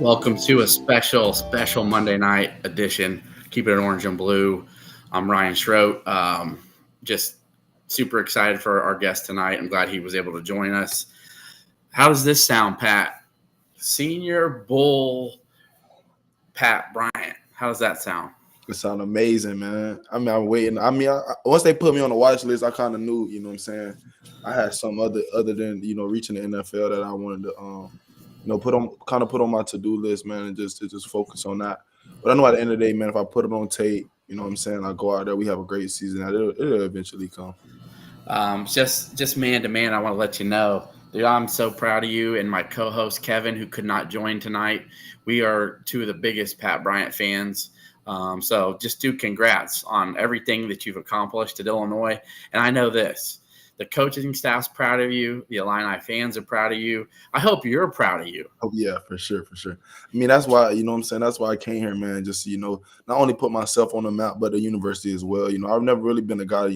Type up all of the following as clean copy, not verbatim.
Welcome to a special Monday night edition. Keep it orange and blue. I'm Ryan Schroet. Just super excited for our guest tonight. I'm glad he was able to join us. How does this sound, Pat? Senior Bull Pat Bryant. How does that sound? It sound amazing, man. I'm waiting. Once they put me on the watch list, I kind of knew, you know what I'm saying. I had some other than reaching the NFL that I wanted to put on my to do list, man, and just focus on that. But I know at the end of the day, man, if I put it on tape, you know what I'm saying, I go out there, we have a great season, and it'll eventually come. Just man to man, I want to let you know, dude, I'm so proud of you and my co-host Kevin, who could not join tonight. We are two of the biggest Pat Bryant fans. So just do congrats on everything that you've accomplished at Illinois. And I know this, the coaching staff's proud of you. The Illini fans are proud of you. I hope you're proud of you. Oh yeah, for sure. I mean, that's why, you know what I'm saying, that's why I came here, man, just not only put myself on the map, but the university as well. I've never really been a guy,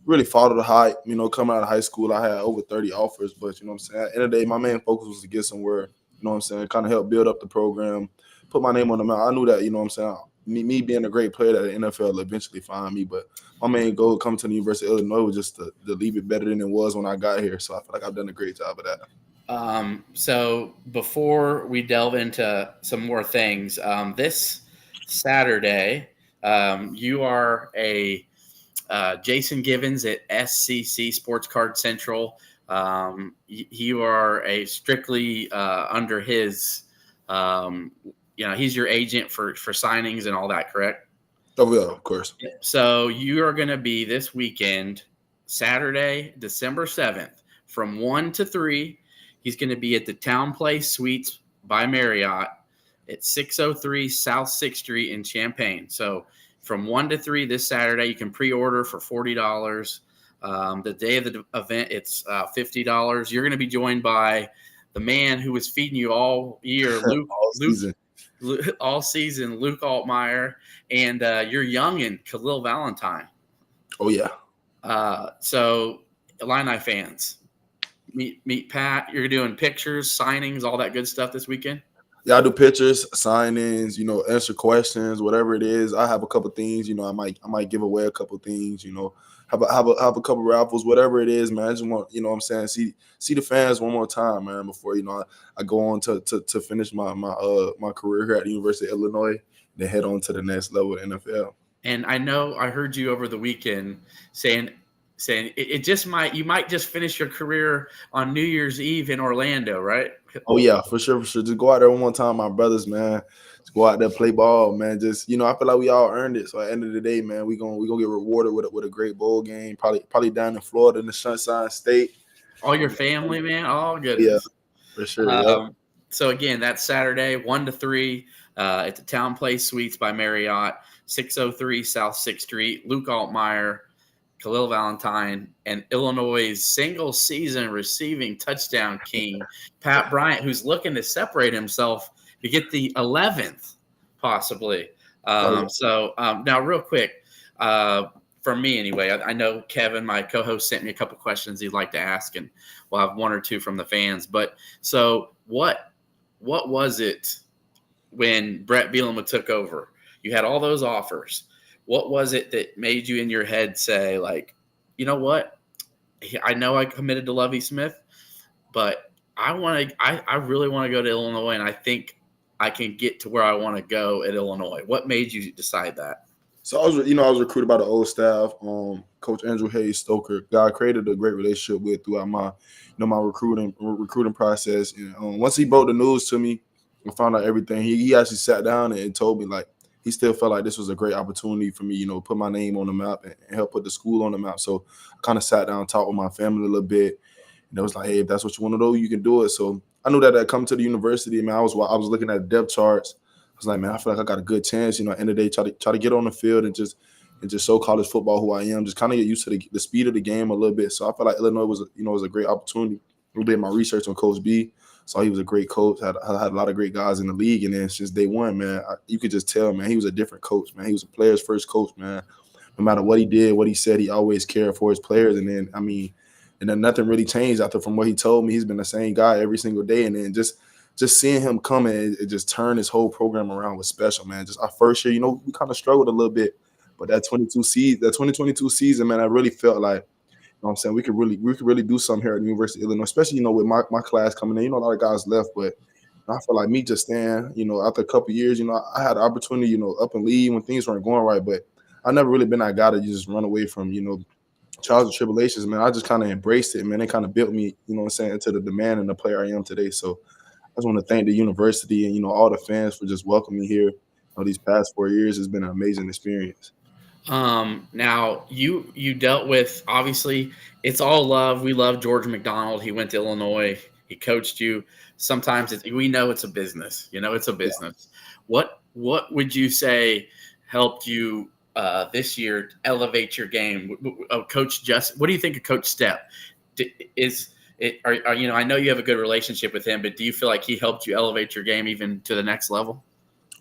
really followed the hype. Coming out of high school, I had over 30 offers, but you know what I'm saying, at the end of the day, my main focus was to get somewhere, you know what I'm saying, kind of help build up the program, put my name on the map. I knew that, you know what I'm saying, me being a great player that the NFL will eventually find me, but my main goal coming to the University of Illinois was just to leave it better than it was when I got here. So I feel like I've done a great job of that. So before we delve into some more things, this Saturday, you are a Jason Givens at SCC Sports Card Central. You are a strictly under his, he's your agent for signings and all that, correct? Oh yeah, of course. So you are going to be this weekend, Saturday, December 7th, from 1 to 3. He's going to be at the Town Place Suites by Marriott at 603 South 6th Street in Champaign. So from 1 to 3 this Saturday, you can pre-order for $40. The day of the event, it's $50. You're going to be joined by the man who was feeding you all year, all season, Luke Altmaier, and your youngin, Khalil Valentine. Oh yeah. So Illini fans, meet Pat. You're doing pictures, signings, all that good stuff this weekend. Yeah, I do pictures, signings, answer questions, whatever it is. I have a couple things, I might give away a couple things, have a couple raffles, whatever it is, man. I just want, what I'm saying, see the fans one more time, man, before I go on to finish my career here at the University of Illinois, then head on to the next level of NFL. And I know I heard you over the weekend saying you might just finish your career on New Year's Eve in Orlando, right? Oh yeah, for sure. Just go out there one more time, my brothers, man. Just go out there, play ball, man. Just I feel like we all earned it. So at the end of the day, man, we gonna get rewarded with a great bowl game. Probably down in Florida in the Sunshine State. All your family, man. All good. Yeah, for sure. Yep. So again, that's Saturday, 1 to 3, at the Town Place Suites by Marriott, 603 South 6th Street. Luke Altmaier, Khalil Valentine, and Illinois' single-season receiving touchdown king, Pat Bryant, who's looking to separate himself to get the 11th, possibly. So now, real quick, for me anyway, I know Kevin, my co-host, sent me a couple questions he'd like to ask, and we'll have one or two from the fans. But so what was it when Brett Bielema took over? You had all those offers. What was it that made you in your head say, like, you know what? I know I committed to Lovie Smith, but I really want to go to Illinois, and I think I can get to where I want to go at Illinois. What made you decide that? So I was recruited by the old staff, Coach Andrew Hayes Stoker. God created a great relationship with throughout my, my recruiting process. And once he broke the news to me, I found out everything. He actually sat down and told me, like, he still felt like this was a great opportunity for me, put my name on the map and help put the school on the map. So I kind of sat down and talked with my family a little bit. And it was like, hey, if that's what you want to do, you can do it. So I knew that I'd come to the university, man. I was looking at the depth charts. I was like, man, I feel like I got a good chance, at the end of the day, try to get on the field and just show college football who I am, just kind of get used to the speed of the game a little bit. So I felt like Illinois was a great opportunity. A little bit of my research on Coach B. So he was a great coach, had a lot of great guys in the league. And then since day one, man, you could just tell, man, he was a different coach, man. He was a player's first coach, man. No matter what he did, what he said, he always cared for his players. And then, nothing really changed from what he told me. He's been the same guy every single day. And then just just seeing him come and it just turned his whole program around was special, man. Just our first year, we kind of struggled a little bit, but that 2022 season, man, I really felt like, what I'm saying, we could really do something here at the University of Illinois, especially with my class coming in. A lot of guys left, but I feel like me just staying. After a couple of years, I had the opportunity, up and leave when things weren't going right, but I never really been that guy to just run away from trials and tribulations, man. I just kind of embraced it, man. It kind of built me, what I'm saying, into the demand and the player I am today. So I just want to thank the university and all the fans for just welcoming me here. These past 4 years has been an amazing experience. Now you dealt with, obviously it's all love. We love George McDonald. He went to Illinois. He coached you. Sometimes we know it's a business. It's a business. What would you say helped you this year elevate your game? Coach Just, what do you think of Coach Stepp? Is it? I know you have a good relationship with him, but do you feel like he helped you elevate your game even to the next level?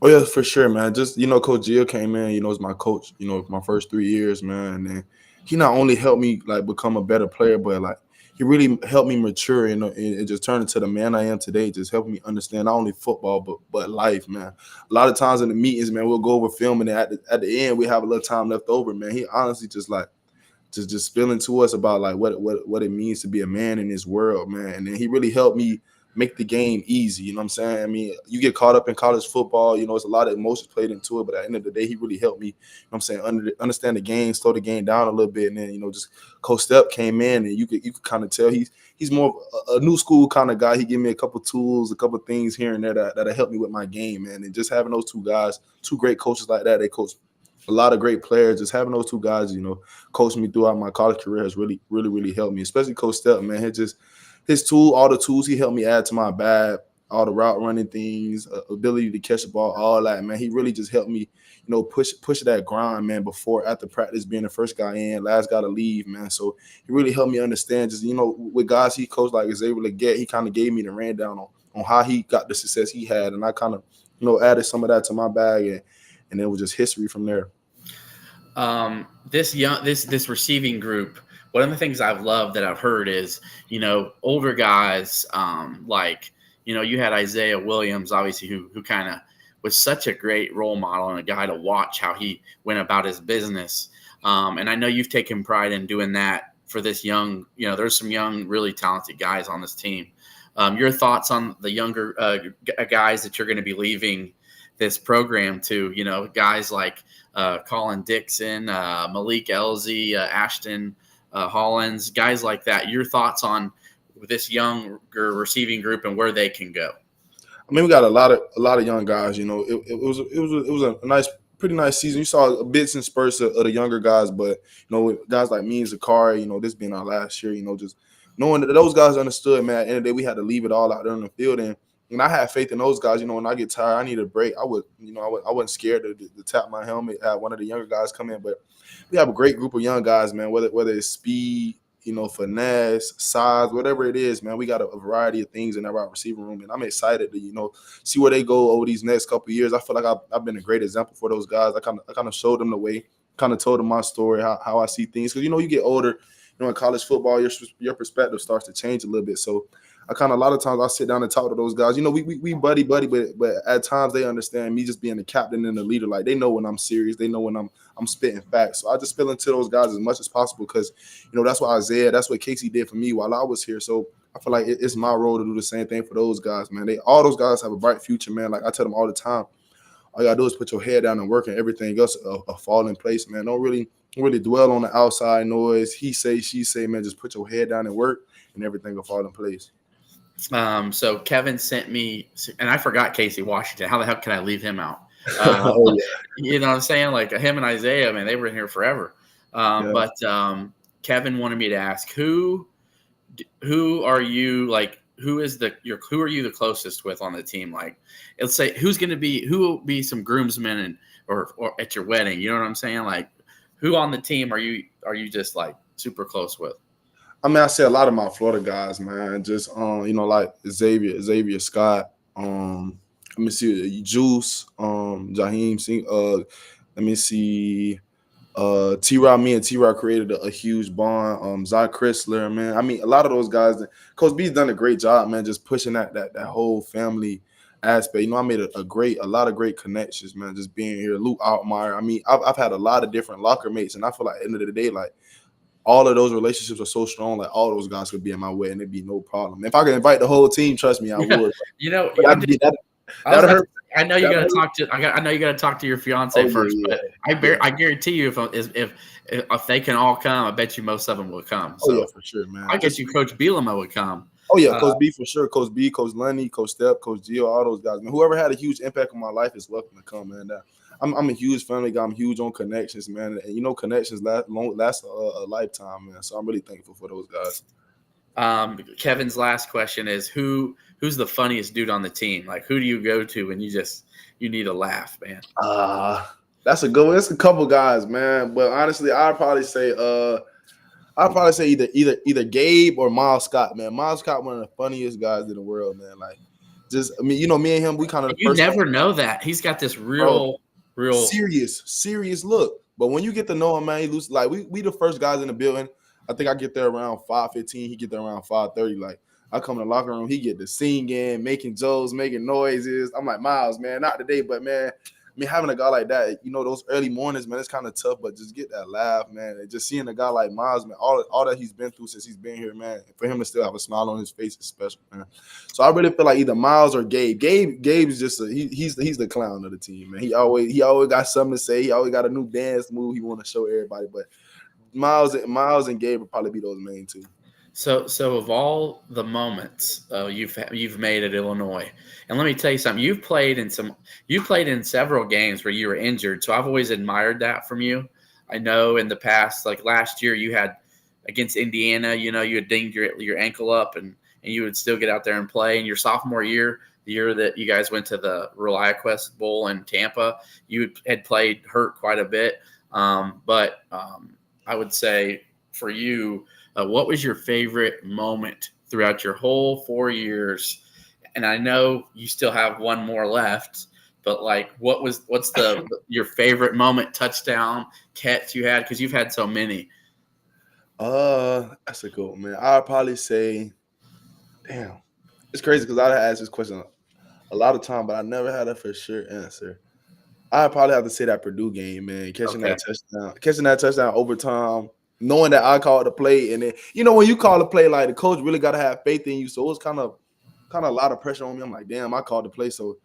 Oh yeah, for sure, man. Just Coach Jill came in, as my coach, my first 3 years, man. And then he not only helped me like become a better player, but like he really helped me mature and just turn into the man I am today. Just helping me understand not only football but life, man. A lot of times in the meetings, man, we'll go over film, and at the end we have a little time left over, man. He honestly just spilling to us about like what it means to be a man in this world, man. And then he really helped me make the game easy. You know what I'm saying? I mean, you get caught up in college football, it's a lot of emotions played into it, but at the end of the day, he really helped me, what I'm saying, understand the game, slow the game down a little bit. And then, just Coach Stepp came in, and you could kind of tell he's more of a new school kind of guy. He gave me a couple tools, a couple things here and there that helped me with my game, man. And just having those two guys, two great coaches like that, they coach a lot of great players. Just having those two guys, coach me throughout my college career has really, really, really helped me, especially Coach Stepp, man. All the tools he helped me add to my bag, all the route running things, ability to catch the ball, all that, man. He really just helped me, push that grind, man, after practice, being the first guy in, last guy to leave, man. So he really helped me understand just, with guys he coached like is able to get, he kind of gave me the rundown on how he got the success he had. And I kind of, added some of that to my bag, and it was just history from there. This receiving group, one of the things I've loved that I've heard is, older guys, like, you had Isaiah Williams, obviously, who kind of was such a great role model and a guy to watch how he went about his business. And I know you've taken pride in doing that for this young, there's some young, really talented guys on this team. Your thoughts on the younger guys that you're going to be leaving this program to, guys like Colin Dixon, Malik Elzy, Ashton Hollins, guys like that. Your thoughts on this younger receiving group and where they can go? I mean, we got a lot of young guys. It was a pretty nice season. You saw bits and spurts of the younger guys, but with guys like me and Zakari, this being our last year, just knowing that those guys understood, man. At the end of the day, we had to leave it all out there on the field, and I had faith in those guys. When I get tired, I need a break. I wasn't scared to tap my helmet, have one of the younger guys come in. But we have a great group of young guys, man. Whether it's speed, finesse, size, whatever it is, man. We got a variety of things in that wide receiver room, and I'm excited to see where they go over these next couple of years. I feel like I've been a great example for those guys. I kind of showed them the way, kind of told them my story, how I see things. Because you get older, in college football, your perspective starts to change a little bit. So I kind of, a lot of times I sit down and talk to those guys. We buddy, but at times they understand me just being the captain and the leader. Like, they know when I'm serious. They know when I'm spitting facts. So I just spill into those guys as much as possible because, that's what Isaiah, that's what Casey did for me while I was here. So I feel like it's my role to do the same thing for those guys, man. All those guys have a bright future, man. Like I tell them all the time, all you gotta do is put your head down and work, and everything else fall in place, man. Don't really dwell on the outside noise. He say, she say, man. Just put your head down and work, and everything will fall in place. So Kevin sent me, and I forgot Casey Washington. How the hell can I leave him out? Oh, You know what I'm saying? Like him and Isaiah, man, they were in here forever. yeah. But Kevin wanted me to ask who are you like? Who are you the closest with on the team? Like, let's say who will be some groomsmen and or at your wedding? You know what I'm saying? Like, who on the team are you just like super close with? I mean, I say a lot of my Florida guys, man. Just like Xavier Scott. Let me see, Juice, Jaheim Singh. Let me see, T-Rod, me and T-Rod created a huge bond. Zach Chrysler, man. I mean, a lot of those guys. Coach B's done a great job, man, just pushing that whole family aspect. I made a lot of great connections, man. Just being here, Luke Altmaier. I mean, I've had a lot of different locker mates, and I feel like at the end of the day, like all of those relationships are so strong. Like all those guys could be in my way, and it'd be no problem. If I could invite the whole team, trust me, I would. You know, But I'm just, I was that'd about hurt. to, I know you got to That'd hurt. talk to. I know you got to talk to your fiance Oh first, yeah, but yeah. I guarantee you, if they can all come, I bet you most of them will come. Oh yeah, So for sure, man. I guess you, Coach Bielema, would come. Oh yeah, Uh, Coach B for sure. Coach B, Coach Lenny, Coach Step, Coach Gio, all those guys, man. Whoever had a huge impact on my life is welcome to come, man. I'm a huge family guy. I'm huge on connections, man. And connections last a lifetime, man. So I'm really thankful for those guys. Kevin's last question is who's the funniest dude on the team? Like, who do you go to when you need a laugh, man? That's a good one. It's a couple guys, man. But honestly, I'd probably say either Gabe or Miles Scott, man. Miles Scott, one of the funniest guys in the world, man. Like, me and him, we kind of the You first never know that he's got this real serious look. But when you get to know him, man, he loses. Like we the first guys in the building. I think I get there around 5:15. He get there around 5:30. Like I come in the locker room, he get to singing, making jokes, making noises. I'm like, Miles, man, not today, but man. I mean, having a guy like that, those early mornings, man, it's kind of tough, but just get that laugh, man. And just seeing a guy like Miles, man, all that he's been through since he's been here, man, for him to still have a smile on his face is special, man. So I really feel like either Miles or Gabe. Gabe's just he's the clown of the team, man. He always got something to say. He always got a new dance move he want to show everybody. But Miles and Gabe would probably be those main two. So of all the moments you've made at Illinois, and let me tell you something, you played in several games where you were injured. So I've always admired that from you. I know in the past, like last year, you had against Indiana, you had dinged your ankle up, and you would still get out there and play. And your sophomore year, the year that you guys went to the ReliaQuest Bowl in Tampa, you had played hurt quite a bit. But I would say for you, what was your favorite moment throughout your whole 4 years? And I know you still have one more left, but like, what's your favorite moment, touchdown, catch you had? Because you've had so many. That's a good one, man. I'd probably say, damn, it's crazy because I asked this question a lot of time, but I never had a for sure answer. I'd probably have to say that Purdue game, man, catching that touchdown overtime. Knowing that I called the play, and then when you call the play, like the coach really got to have faith in you. So it was kind of a lot of pressure on me. I'm like, damn, I called the play. So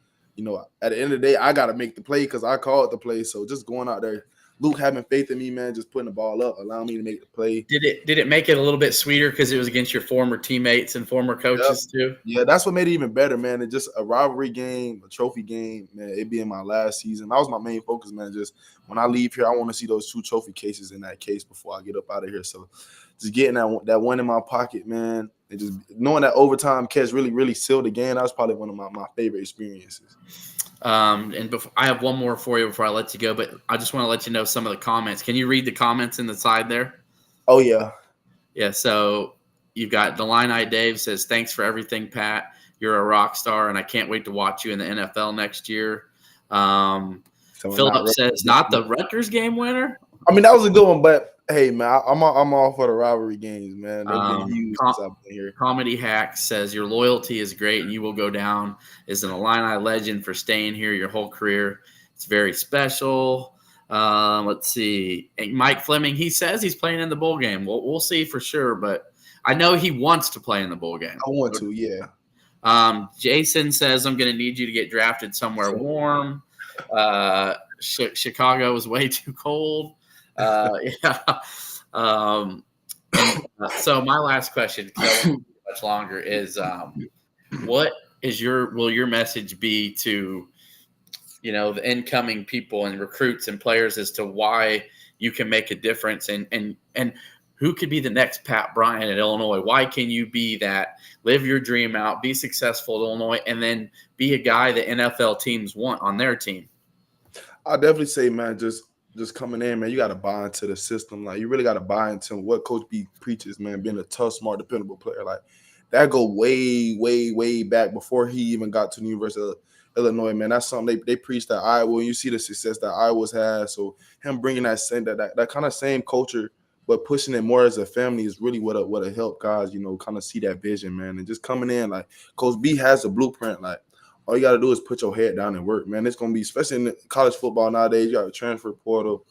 at the end of the day, I got to make the play because I called the play. So just going out there, Luke having faith in me, man, just putting the ball up, allowing me to make the play. Did it make it a little bit sweeter because it was against your former teammates and former coaches too? Yeah, that's what made it even better, man. It's just a rivalry game, a trophy game, man. It being my last season, that was my main focus, man. Just when I leave here, I want to see those 2 trophy cases in that case before I get up out of here. So just getting that one in my pocket, man, and just knowing that overtime catch really, really sealed the game. That was probably one of my favorite experiences. And I have one more for you before I let you go, but I just want to let you know some of the comments. Can you read the comments in the side there? Oh yeah. Yeah. So you've got Delini Dave says, "Thanks for everything, Pat. You're a rock star, and I can't wait to watch you in the NFL next year." Philip says, "Not the Rutgers game winner." I mean, that was a good one, but hey, man, I'm all for the rivalry games, man. They've been huge since I've been here. Comedy Hack says, "Your loyalty is great, and you will go down as an Illini legend for staying here your whole career. It's very special." Let's see. And Mike Fleming, he says he's playing in the bowl game. We'll see for sure, but I know he wants to play in the bowl game. I want to, yeah. Jason says, "I'm going to need you to get drafted somewhere warm. Chicago is way too cold." Yeah. So my last question, because I won't be much longer, is what is will your message be to the incoming people and recruits and players as to why you can make a difference and who could be the next Pat Bryant at Illinois? Why can you be that? Live your dream out, be successful at Illinois, and then be a guy that NFL teams want on their team. I'll definitely say, man, just coming in, man, you got to buy into the system. Like, you really got to buy into what Coach B preaches, man, being a tough, smart, dependable player. Like, that go way, way, way back before he even got to the University Illinois, man. That's something they preach that Iowa, and you see the success that Iowa's had. So him bringing that kind of same culture, but pushing it more as a family is really what help guys, kind of see that vision, man. And just coming in, like Coach B has a blueprint. Like all you got to do is put your head down and work, man. It's going to be, especially in college football nowadays, you got the transfer portal,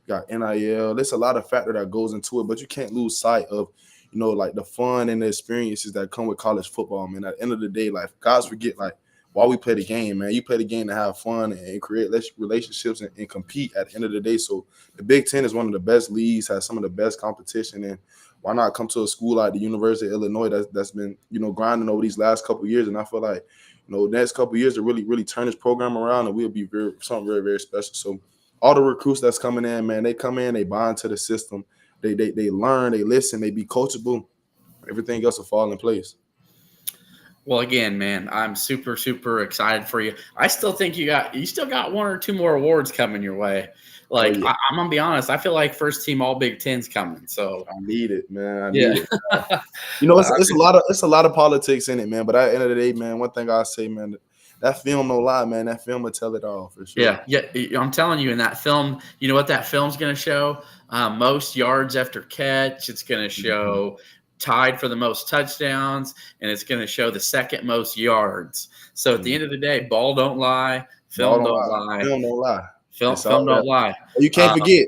you got NIL. There's a lot of factor that goes into it, but you can't lose sight of, like the fun and the experiences that come with college football, man. At the end of the day, like guys forget, like, why we play the game, man. You play the game to have fun and create relationships and compete at the end of the day. So the Big Ten is one of the best leagues, has some of the best competition, and why not come to a school like the University of Illinois that's been, grinding over these last couple of years. And I feel like, the next couple of years to really, really turn this program around, and we'll be something very, very special. So all the recruits that's coming in, man, they come in, they buy into the system, they learn, they listen, they be coachable. Everything else will fall in place. Well, again, man, I'm super, super excited for you. I still think you still got 1 or 2 more awards coming your way. Like, yeah. I'm gonna be honest, I feel like first team All Big Ten's coming. So I need it, man. I yeah. need it. It's a lot of politics in it, man. But at the end of the day, man, one thing I say, man, that film no lie, man. That film will tell it all for sure. Yeah. I'm telling you, in that film, you know what that film's gonna show? Most yards after catch. It's gonna show tied for the most touchdowns, and it's going to show the second most yards. So at the end of the day, ball don't lie, film don't lie. Film don't lie. Film don't lie. You can't forget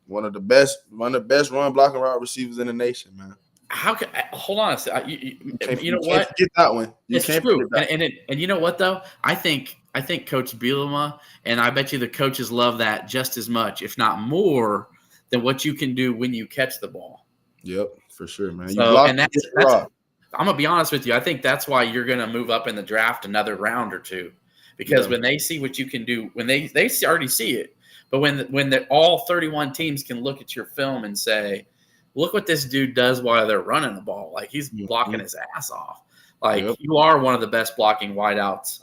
one of the best run blocking route receivers in the nation, man. Hold on a second. You know what? Can't forget that one. It's true. And you know what though? I think Coach Bielema, and I bet you the coaches love that just as much, if not more, than what you can do when you catch the ball. Yep, for sure, man. So, and that's I'm gonna be honest with you. I think that's why you're gonna move up in the draft another round or two, because when they see what you can do, when they already see it, but when all 31 teams can look at your film and say, look what this dude does while they're running the ball, like he's blocking his ass off. Like you are one of the best blocking wideouts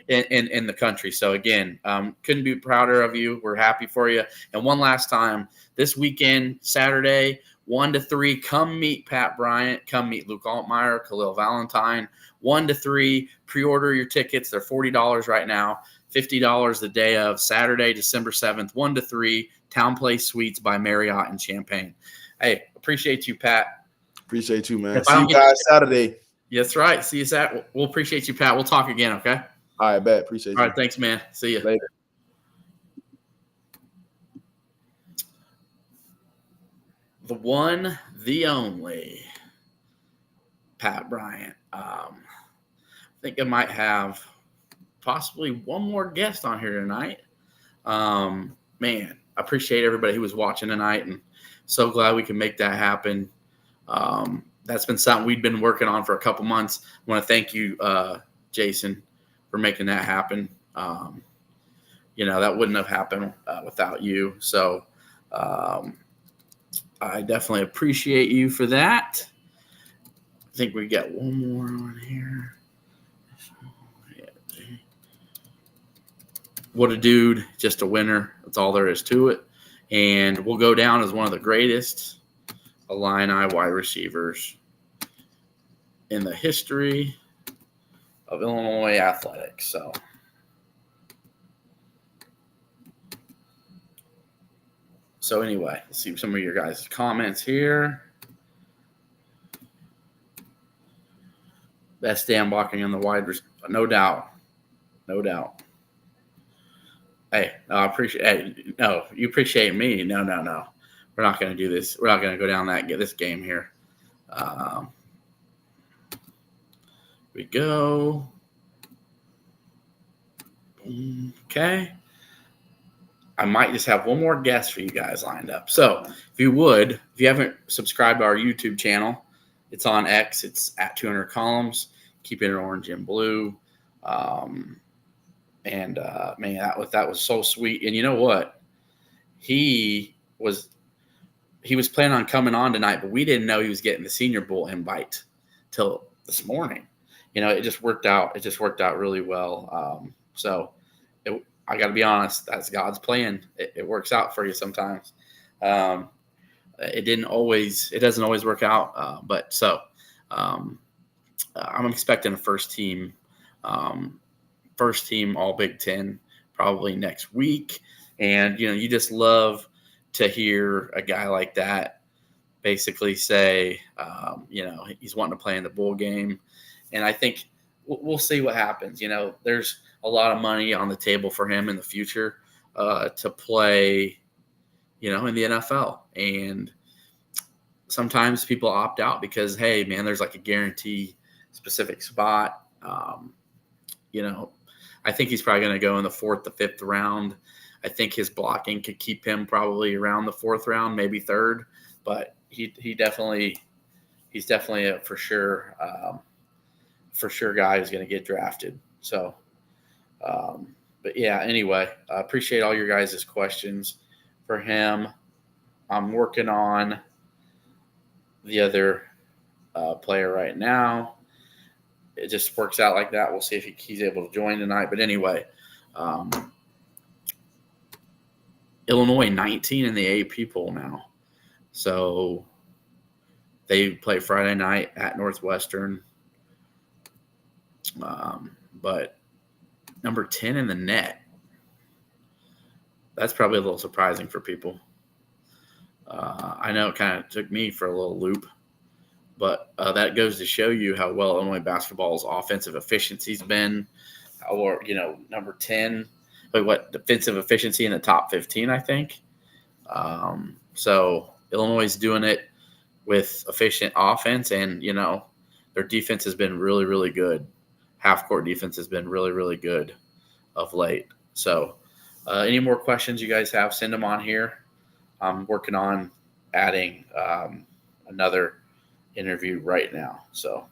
in the country. So again, couldn't be prouder of you. We're happy for you. And one last time, this weekend, Saturday, 1 to 3, come meet Pat Bryant. Come meet Luke Altmaier, Khalil Valentine. 1 to 3, pre-order your tickets. They're $40 right now, $50 the day of Saturday, December 7th, 1 to 3, Town Place Suites by Marriott in Champaign. Hey, appreciate you, Pat. Appreciate you, man. See you guys Saturday. That's right. See you Saturday. We'll appreciate you, Pat. We'll talk again, okay? All right, bet. Appreciate you. All right, thanks, man. See you later. The one, the only, Pat Bryant. I think I might have possibly one more guest on here tonight. Man, I appreciate everybody who was watching tonight, and so glad we can make that happen. That's been something we've been working on for a couple months. I want to thank you, Jason, for making that happen. That wouldn't have happened without you. So, I definitely appreciate you for that. I think we got one more on here. What a dude, just a winner. That's all there is to it. And we'll go down as one of the greatest Illini wide receivers in the history of Illinois athletics. So anyway, let's see some of your guys' comments here. Best damn blocking on the wide receiver. No doubt. Hey, no, I appreciate. Hey, no, you appreciate me. No. We're not going to do this. We're not going to go down this game here. We go. Okay. I might just have one more guest for you guys lined up. So if you haven't subscribed to our YouTube channel, it's on X. It's at 200 columns. Keep it orange and blue. Man, that was so sweet. And you know what? He was planning on coming on tonight, but we didn't know he was getting the Senior Bowl invite till this morning. It just worked out. It just worked out really well. I got to be honest, that's God's plan. It works out for you sometimes. It doesn't always work out. I'm expecting a first team first team All Big Ten probably next week. And, you just love to hear a guy like that basically say, he's wanting to play in the bowl game. And I think we'll see what happens. There's a lot of money on the table for him in the future to play, in the NFL. And sometimes people opt out because, hey, man, there's like a guarantee specific spot. I think he's probably going to go in the 4th to 5th round. I think his blocking could keep him probably around the 4th round, maybe 3rd. But he's definitely a for sure guy who's going to get drafted. So, but yeah. Anyway, I appreciate all your guys' questions for him. I'm working on the other player right now. It just works out like that. We'll see if he's able to join tonight. But anyway, Illinois 19 in the AP poll now. So they play Friday night at Northwestern. But number 10 in the net. That's probably a little surprising for people. I know it kind of took me for a little loop. But that goes to show you how well Illinois basketball's offensive efficiency's been. Or, number 10, defensive efficiency in the top 15, I think. So Illinois is doing it with efficient offense, and, their defense has been really, really good. Half-court defense has been really, really good of late. So any more questions you guys have, send them on here. I'm working on adding another interview right now. So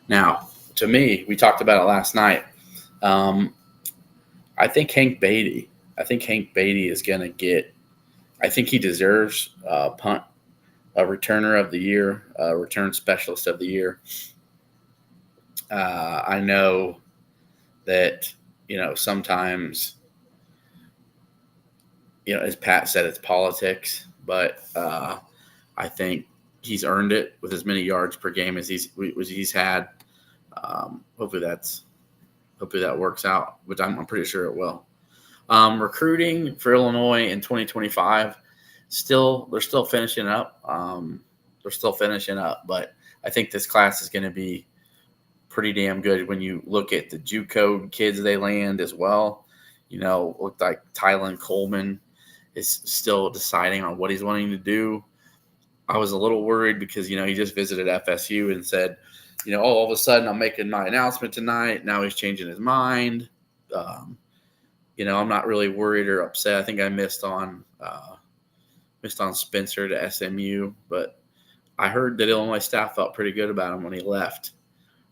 now, to me, we talked about it last night. I think Hank Beatty is going to get – I think he deserves a returner of the year, a return specialist of the year. I know that, sometimes, as Pat said, it's politics, but I think he's earned it with as many yards per game as he's had. Hopefully that works out, which I'm pretty sure it will. Recruiting for Illinois in 2025, they're still finishing up. But I think this class is going to be pretty damn good when you look at the JUCO kids they land as well. Looked like Tylen Coleman is still deciding on what he's wanting to do. I was a little worried because, he just visited FSU and said, all of a sudden I'm making my announcement tonight. Now he's changing his mind. I'm not really worried or upset. I think I missed on Spencer to SMU, but I heard that Illinois staff felt pretty good about him when he left.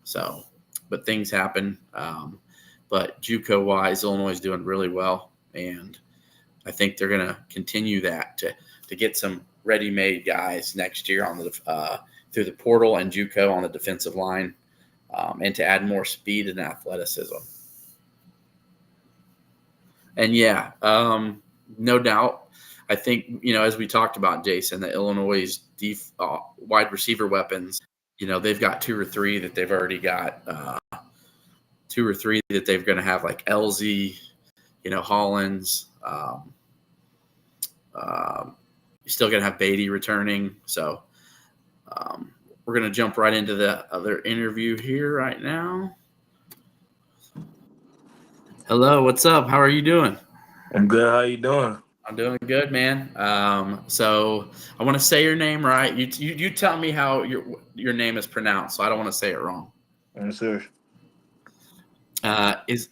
So, but things happen. But JUCO-wise, Illinois is doing really well, and I think they're going to continue that to get some ready-made guys next year on the through the portal and JUCO on the defensive line, and to add more speed and athleticism. And yeah, no doubt. I think, as we talked about, Jason, that Illinois' wide receiver weapons, they've got 2 or 3 that they've already got, 2 or 3 that they're going to have, like LZ, Hollins. You're still going to have Beatty returning. So we're going to jump right into the other interview here right now. Hello, what's up? How are you doing? I'm good. How you doing? I'm doing good, man. So I want to say your name right. You tell me how your name is pronounced, so I don't want to say it wrong. Yes, sir. Is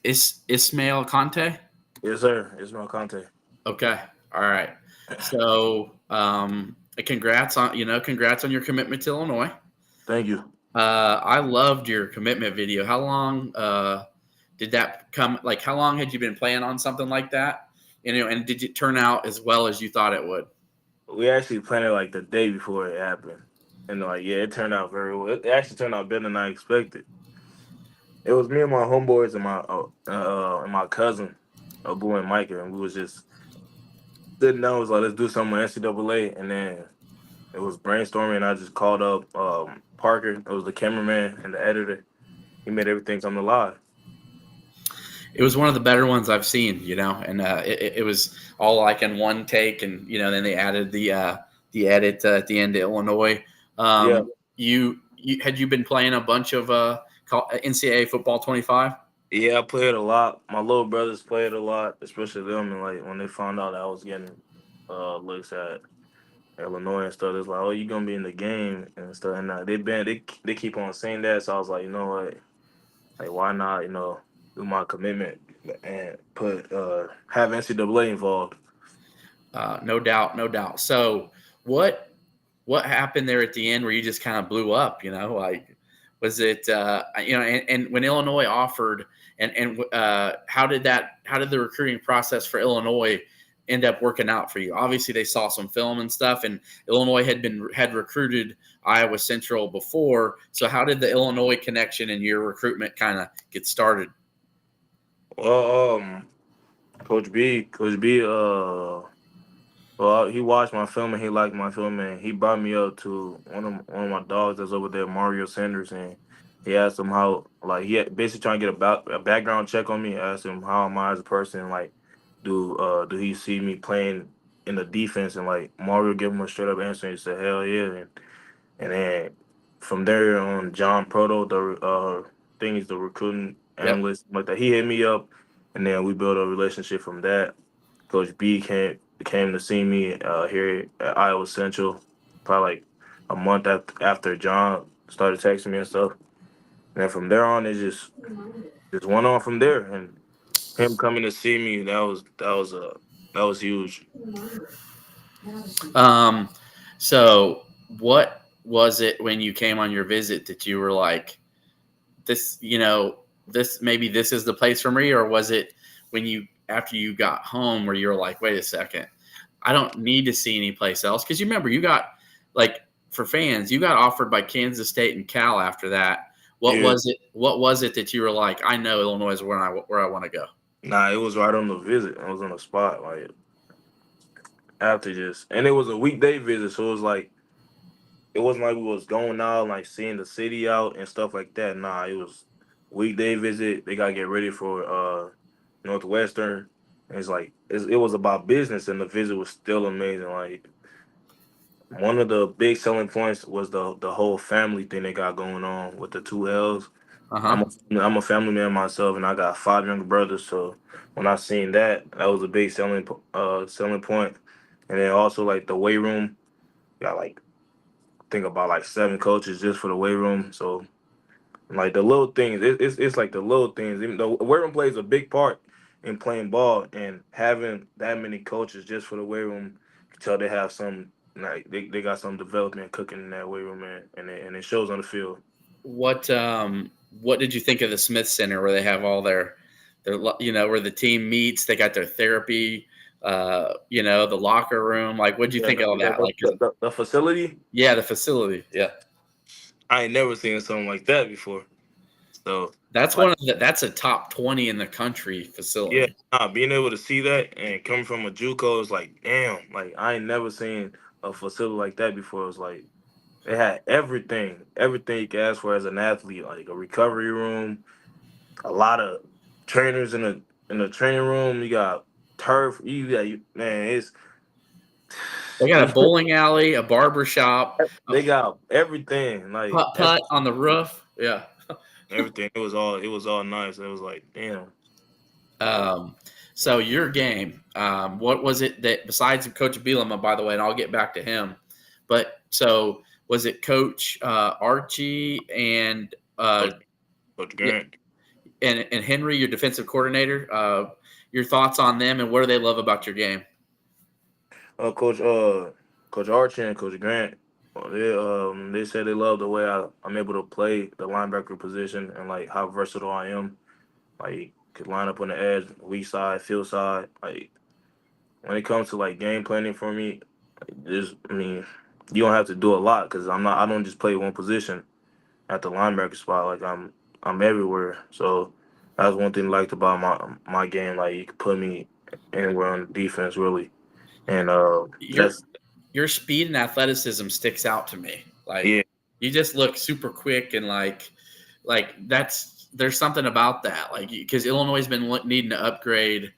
Ismail Conte? Yes, sir. Ismail Conte. Okay. All right. So congrats on your commitment to Illinois. Thank you. I loved your commitment video. How long did that come? Like, how long had you been playing on something like that? And did it turn out as well as you thought it would? we actually planned it like the day before it happened, and like yeah, it turned out very well. It actually turned out better than I expected. It was me and my homeboys and my cousin, Abu and Micah, and we was just sitting down. Was like, let's do something with NCAA, and then it was brainstorming. And I just called up Parker. It was the cameraman and the editor. He made everything come to life. It was one of the better ones I've seen, and it was all like in one take, and then they added the edit at the end of Illinois. Yeah, You had you been playing a bunch of NCAA football 25? yeah, I played a lot. My little brothers played a lot, especially them. And like when they found out I was getting looks at Illinois and stuff, it's like, oh, you gonna be in the game and stuff. And they keep on saying that, so I was like, you know what, like why not, do my commitment and put have NCAA involved. No doubt, no doubt. So what happened there at the end where you just kind of blew up? Like was it and when Illinois offered and how did the recruiting process for Illinois end up working out for you? Obviously, they saw some film and stuff, and Illinois had recruited Iowa Central before. So how did the Illinois connection and your recruitment kind of get started? Well, Coach B, well, he watched my film and he liked my film and he brought me up to one of my dogs that's over there, Mario Sanders, and he asked him how like he had basically trying to get a background check on me. I asked him how am I as a person, like do he see me playing in the defense, and like Mario gave him a straight up answer. He said hell yeah, and then from there on, John Proto, the thing is the recruiting Yep. analyst, like that, he hit me up, and then we built a relationship from that. Coach B came to see me here at Iowa Central, probably like a month after John started texting me and stuff. And then from there on, it just went on from there. And him coming to see me, that was huge. Um, so what was it when you came on your visit that you were like, this, maybe this is the place for me? Or was it after you got home where you were like, wait a second, I don't need to see any place else? Cause you remember you got like, for fans, you got offered by Kansas State and Cal after that. Yeah, What was it that you were like, I know Illinois is where I want to go? nah, it was right on the visit. I was on the spot, like after just, and it was a weekday visit, so it was like it wasn't like we was going out like seeing the city out and stuff like that. Nah, it was weekday visit. They gotta get ready for Northwestern. And it was about business, and the visit was still amazing. Like one of the big selling points was the whole family thing they got going on with the two L's. Uh I'm huh. I'm a family man myself, and I got five younger brothers. So when I seen that, that was a big selling point. And then also like the weight room, got like think about like seven coaches just for the weight room. So like the little things, it's like the little things. Even though weight room plays a big part in playing ball, and having that many coaches just for the weight room, you can tell they have some like they got some development cooking in that weight room, man, and it shows on the field. What did you think of the Smith Center where they have all their where the team meets? They got their therapy, the locker room. Like, what did you Yeah, think of all that? Like, the facility, yeah, the facility. Yeah, I ain't never seen something like that before. So that's like that's a top 20 in the country yeah, facility. nah, being able to see that and coming from a JUCO is like damn, like I ain't never seen a facility like that before. It was like they had everything you could ask for as an athlete, like a recovery room, a lot of trainers in the training room. You got turf. Man, They got a bowling alley, a barber shop, a they got everything. Like putt on the roof. Yeah. everything. It was all nice. It was like damn. Um, so your game, what was it that besides Coach Bielema, by the way, and I'll get back to him, but so was it Coach Archie and Coach, Coach yeah, Grant. and Henry, your defensive coordinator? Your thoughts on them and what do they love about your game? Coach Coach Archie and Coach Grant. They said they love the way I'm able to play the linebacker position and like how versatile I am. Like could line up on the edge, weak side, field side. Like when it comes to like game planning for me, I mean, you don't have to do a lot because I don't just play one position at the linebacker spot. Like I'm everywhere. So that's one thing I liked about my game. Like you can put me anywhere on the defense really, and Your that's your speed and athleticism sticks out to me. Like yeah. you just look super quick and there's something about that. Like because Illinois has been needing to upgrade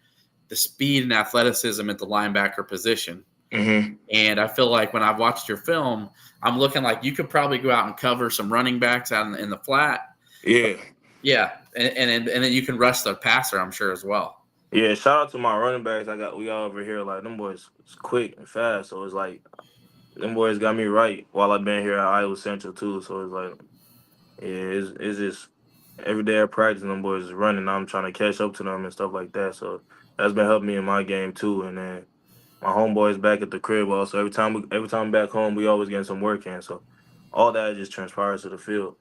the speed and athleticism at the linebacker position. Hmm. And I feel like when I've watched your film, I'm looking like you could probably go out and cover some running backs out in the flat. Yeah. Yeah, and then you can rush the passer, I'm sure as well. Yeah, shout out to my running backs. We got over here like them boys is quick and fast. So it's like them boys got me right while I've been here at Iowa Central too. So it's like yeah, it's just every day I practice them boys is running. I'm trying to catch up to them and stuff like that. So that's been helping me in my game too. And then my homeboys back at the crib also. Every time I'm back home, we always getting some work in. So all that just transpires to the field.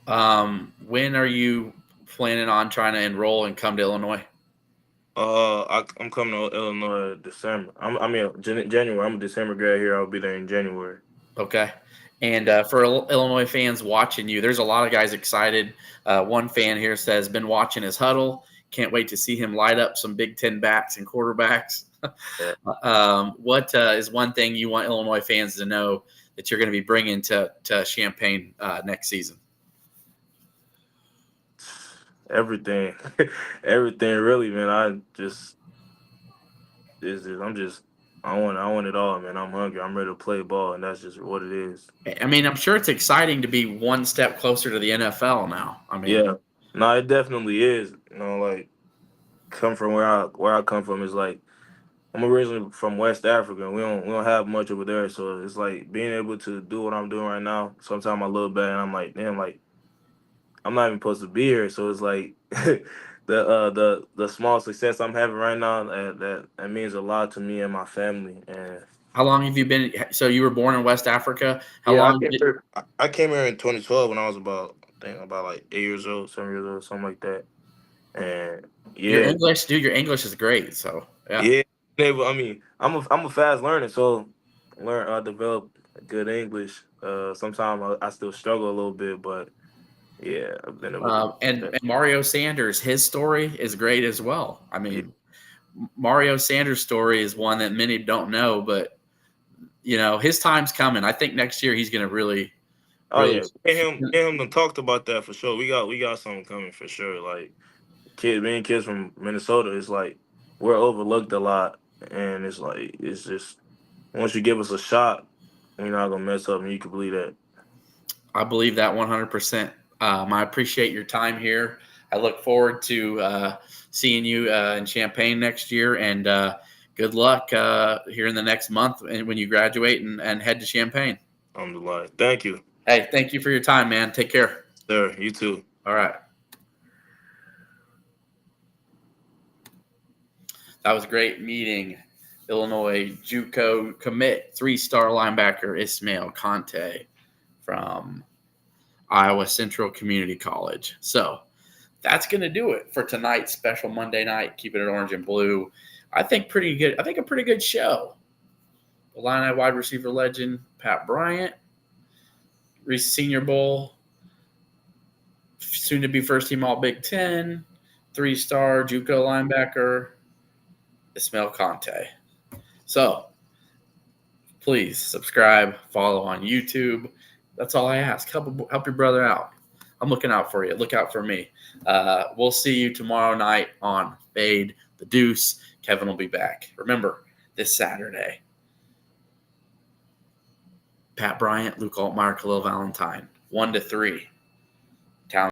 When are you planning on trying to enroll and come to Illinois? I'm coming to Illinois December. January. I'm a December grad here. I'll be there in January. Okay. And for Illinois fans watching you, there's a lot of guys excited. One fan here says, been watching his huddle. Can't wait to see him light up some Big Ten backs and quarterbacks. Yeah. What is one thing you want Illinois fans to know that you're going to be bringing to Champaign next season? Everything, everything really, man. I want it all, man. I'm hungry. I'm ready to play ball, and that's just what it is. I mean, I'm sure it's exciting to be one step closer to the NFL now. I mean, Yeah, no, it definitely is. You know, like come from where I come from is like I'm originally from West Africa. And we don't have much over there, so it's like being able to do what I'm doing right now. Sometimes I look back and I'm like, damn, like I'm not even supposed to be here. So it's like the small success I'm having right now that means a lot to me and my family. And how long have you been? So you were born in West Africa. How yeah, long? I came here in 2012 when I was about I think about like 8 years old, 7 years old, something like that. And Your yeah, English, dude, your English is great. So yeah, yeah. I mean, I'm a fast learner, so develop good English. Sometimes I still struggle a little bit, but yeah, I've been able to. and Mario Sanders, his story is great as well. I Yeah. mean, Mario Sanders' story is one that many don't know, but his time's coming. I think next year he's going to really, Oh really. yeah, me and him done talked about that for sure. We got something coming for sure. Like being kids from Minnesota, it's like we're overlooked a lot, and it's just once you give us a shot, we're not gonna mess up, and you can believe that. I believe that 100%. I appreciate your time here. I look forward to seeing you in Champaign next year, and good luck here in the next month and when you graduate and head to Champaign. Alhamdulillah. Thank you, Hey, thank you for your time, man. Take care. sir. You too. All right. That was a great meeting. Illinois JUCO commit 3-star linebacker Ismail Conte from Iowa Central Community College. So that's going to do it for tonight's special Monday night. Keeping it orange and blue. I think pretty good. I think a pretty good show. Illini wide receiver legend Pat Bryant, Senior Bowl, soon to be first team All Big Ten, 3-star JUCO linebacker Ismail Conte. So please subscribe, follow on YouTube. That's all I ask. Help your brother out. I'm looking out for you. Look out for me. We'll see you tomorrow night on Fade the Deuce. Kevin will be back. Remember, this Saturday, Pat Bryant, Luke Altmaier, Khalil Valentine, 1-3.